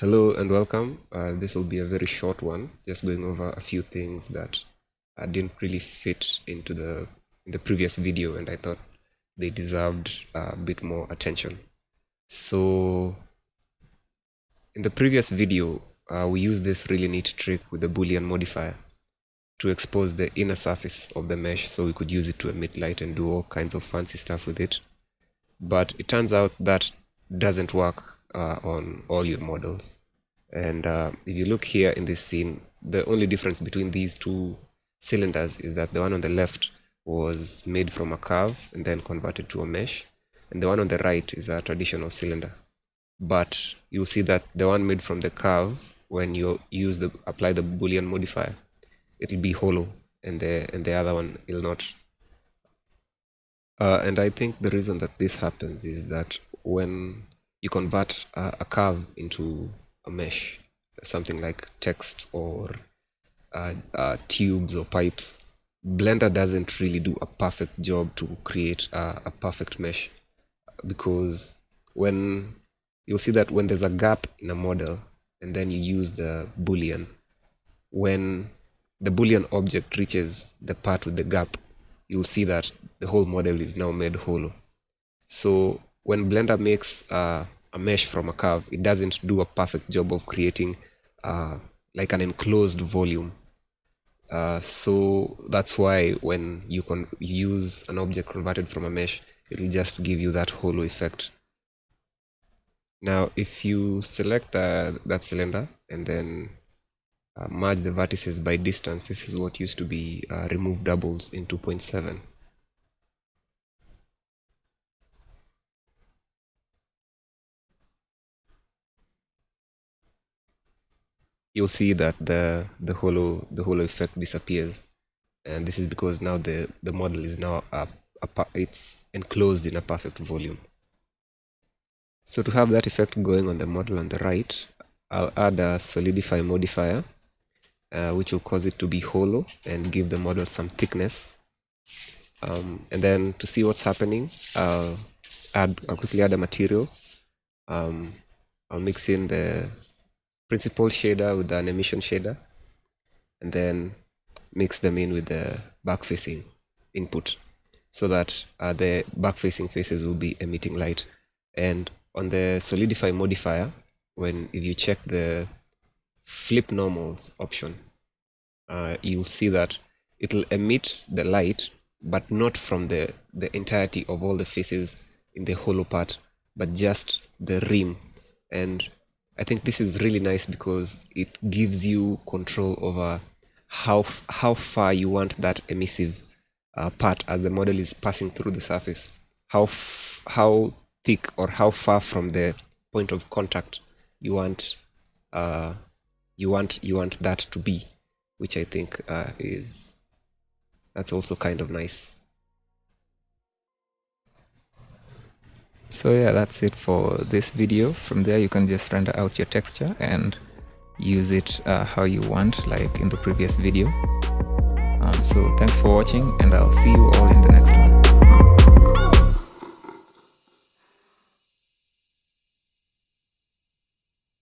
Hello and welcome. This will be a very short one, just going over a few things that didn't really fit into the previous video, and I thought they deserved a bit more attention. So in the previous video, we used this really neat trick with the Boolean modifier to expose the inner surface of the mesh so we could use it to emit light and do all kinds of fancy stuff with it. But it turns out that doesn't work on all your models. And if you look here in this scene, the only difference between these two cylinders is that the one on the left was made from a curve and then converted to a mesh, and the one on the right is a traditional cylinder. But you'll see that the one made from the curve, when you apply the Boolean modifier, it'll be hollow, and the other one will not. And I think the reason that this happens is that when you convert a curve into a mesh, something like text or tubes or pipes, Blender doesn't really do a perfect job to create a perfect mesh, because when you'll see that when there's a gap in a model and then you use the Boolean, when the Boolean object reaches the part with the gap, you'll see that the whole model is now made hollow. So when Blender makes a mesh from a curve, it doesn't do a perfect job of creating like an enclosed volume. So that's why when you use an object converted from a mesh, it'll just give you that hollow effect. Now, if you select that cylinder and then merge the vertices by distance, this is what used to be remove doubles in 2.7. You'll see that the hollow effect disappears, and this is because now the model is now it's enclosed in a perfect volume. So to have that effect going on the model on the right, I'll add a solidify modifier, which will cause it to be hollow and give the model some thickness. And then to see what's happening, I'll quickly add a material. I'll mix in the principal shader with an emission shader, and then mix them in with the back-facing input, so that the back-facing faces will be emitting light. And on the solidify modifier, if you check the flip normals option, you'll see that it'll emit the light, but not from the entirety of all the faces in the hollow part, but just the rim. And I think this is really nice because it gives you control over how far you want that emissive part as the model is passing through the surface, how thick or how far from the point of contact you want that to be, which I think that's also kind of nice. So yeah, that's it for this video. From there you can just render out your texture and use it how you want, like in the previous video. So thanks for watching, and I'll see you all in the next one.